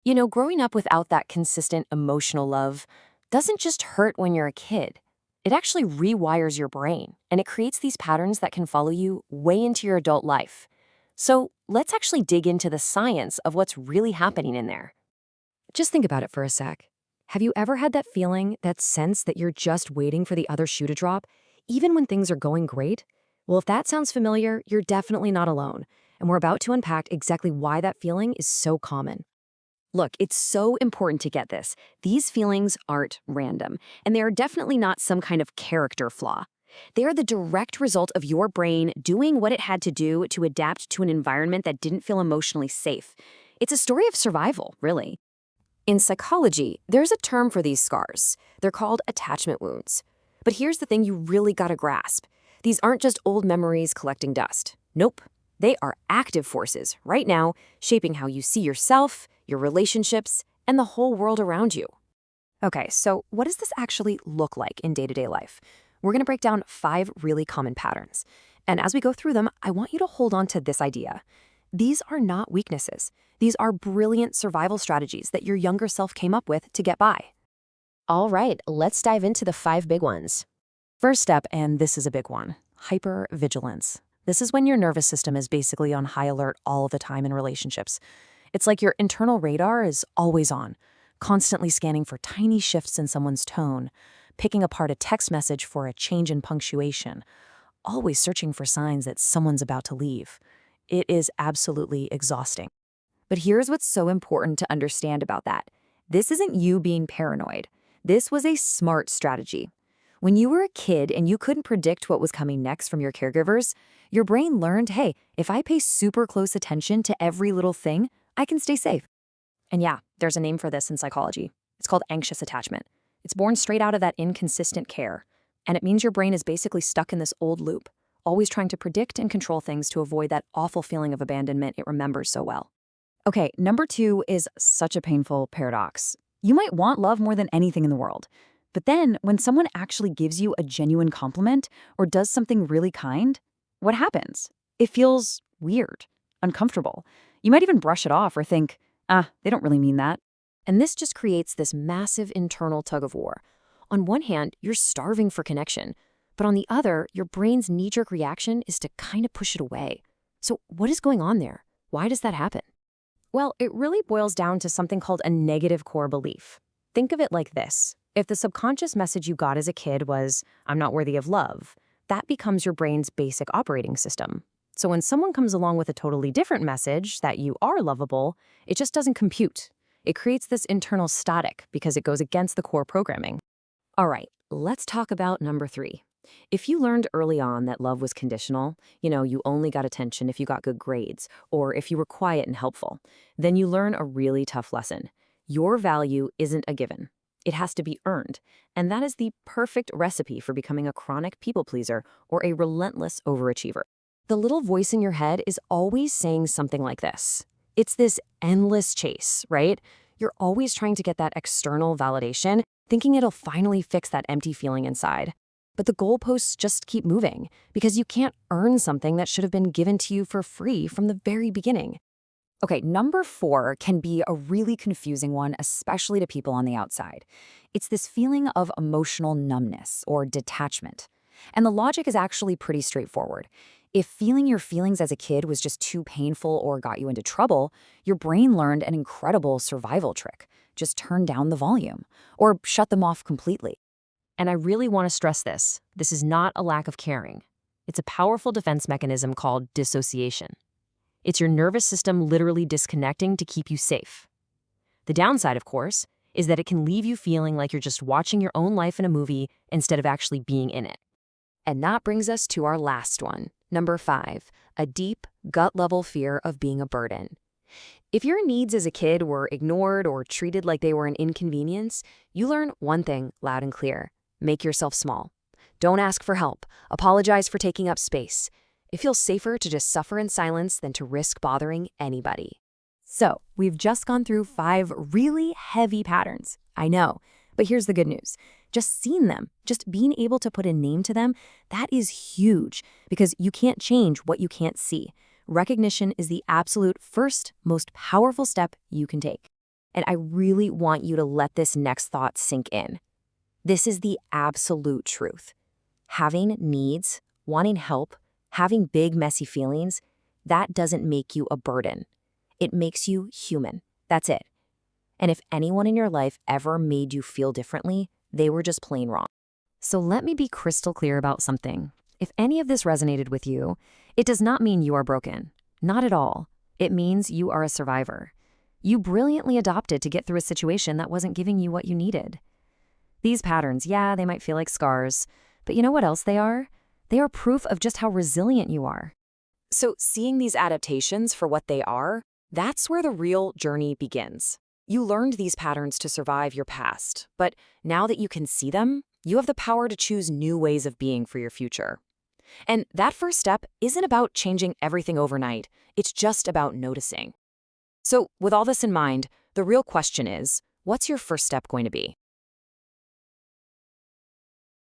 Growing up without that consistent emotional love doesn't just hurt when you're a kid. It actually rewires your brain, and it creates these patterns that can follow you way into your adult life. So let's actually dig into the science of what's really happening in there. Just think about it for a sec. Have you ever had that feeling, that sense that you're just waiting for the other shoe to drop, even when things are going great? Well, if that sounds familiar, you're definitely not alone, and we're about to unpack exactly why that feeling is so common. Look, it's so important to get this. These feelings aren't random, and they are definitely not some kind of character flaw. They are the direct result of your brain doing what it had to do to adapt to an environment that didn't feel emotionally safe. It's a story of survival, really. In psychology, there's a term for these scars. They're called attachment wounds. But here's the thing you really gotta grasp. These aren't just old memories collecting dust. Nope. They are active forces, right now, shaping how you see yourself, your relationships, and the whole world around you. Okay, so what does this actually look like in day-to-day life? We're gonna break down 5 really common patterns. And as we go through them, I want you to hold on to this idea. These are not weaknesses. These are brilliant survival strategies that your younger self came up with to get by. All right, let's dive into the 5 big ones. First step, and this is a big one, hypervigilance. This is when your nervous system is basically on high alert all the time in relationships. It's like your internal radar is always on, constantly scanning for tiny shifts in someone's tone, picking apart a text message for a change in punctuation, always searching for signs that someone's about to leave. It is absolutely exhausting. But here's what's so important to understand about that. This isn't you being paranoid. This was a smart strategy. When you were a kid and you couldn't predict what was coming next from your caregivers, your brain learned, hey, if I pay super close attention to every little thing, I can stay safe. And yeah, there's a name for this in psychology. It's called anxious attachment. It's born straight out of that inconsistent care. And it means your brain is basically stuck in this old loop, always trying to predict and control things to avoid that awful feeling of abandonment it remembers so well. Okay, number 2 is such a painful paradox. You might want love more than anything in the world. But then, when someone actually gives you a genuine compliment or does something really kind, what happens? It feels weird, uncomfortable. You might even brush it off or think, they don't really mean that. And this just creates this massive internal tug of war. On one hand, you're starving for connection, but on the other, your brain's knee-jerk reaction is to kind of push it away. So what is going on there? Why does that happen? Well, it really boils down to something called a negative core belief. Think of it like this. If the subconscious message you got as a kid was, I'm not worthy of love, that becomes your brain's basic operating system. So when someone comes along with a totally different message that you are lovable, it just doesn't compute. It creates this internal static because it goes against the core programming. All right, let's talk about number 3. If you learned early on that love was conditional, you only got attention if you got good grades or if you were quiet and helpful, then you learn a really tough lesson. Your value isn't a given. It has to be earned, and that is the perfect recipe for becoming a chronic people pleaser or a relentless overachiever. The little voice in your head is always saying something like this. It's this endless chase, right? You're always trying to get that external validation, thinking it'll finally fix that empty feeling inside. But the goalposts just keep moving because you can't earn something that should have been given to you for free from the very beginning. Okay, number 4 can be a really confusing one, especially to people on the outside. It's this feeling of emotional numbness or detachment. And the logic is actually pretty straightforward. If feeling your feelings as a kid was just too painful or got you into trouble, your brain learned an incredible survival trick. Just turn down the volume or shut them off completely. And I really want to stress this. This is not a lack of caring. It's a powerful defense mechanism called dissociation. It's your nervous system literally disconnecting to keep you safe. The downside, of course, is that it can leave you feeling like you're just watching your own life in a movie instead of actually being in it. And that brings us to our last one, number 5, a deep, gut-level fear of being a burden. If your needs as a kid were ignored or treated like they were an inconvenience, you learn one thing loud and clear. Make yourself small. Don't ask for help. Apologize for taking up space. It feels safer to just suffer in silence than to risk bothering anybody. So, we've just gone through 5 really heavy patterns. I know, but here's the good news. Just seeing them, just being able to put a name to them, that is huge because you can't change what you can't see. Recognition is the absolute first, most powerful step you can take. And I really want you to let this next thought sink in. This is the absolute truth. Having needs, wanting help, having big, messy feelings, that doesn't make you a burden. It makes you human. That's it. And if anyone in your life ever made you feel differently, they were just plain wrong. So let me be crystal clear about something. If any of this resonated with you, it does not mean you are broken. Not at all. It means you are a survivor. You brilliantly adopted to get through a situation that wasn't giving you what you needed. These patterns, yeah, they might feel like scars, but you know what else they are? They are proof of just how resilient you are. So seeing these adaptations for what they are, that's where the real journey begins. You learned these patterns to survive your past, but now that you can see them, you have the power to choose new ways of being for your future. And that first step isn't about changing everything overnight, it's just about noticing. So with all this in mind, the real question is, what's your first step going to be?